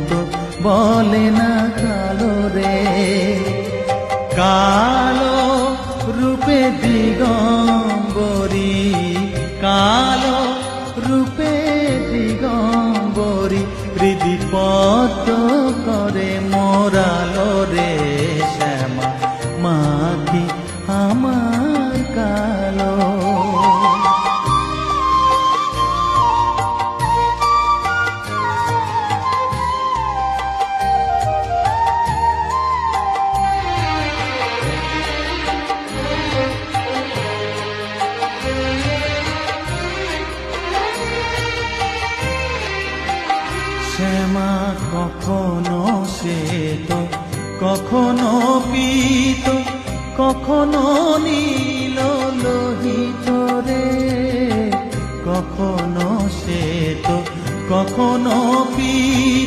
তো বলে না কালো রে, কালো রূপে দিগম্বরী, কালো রূপে দিগম্বরী, হৃদি পদ্ম করে মোরালো রে শ্যামা মাটি আমার কালো। শ্যামা কখনো শ্বেত, কখনো পীত, কখনো নীল লোহিত রে, কখনো শ্বেত, কখনো পীত।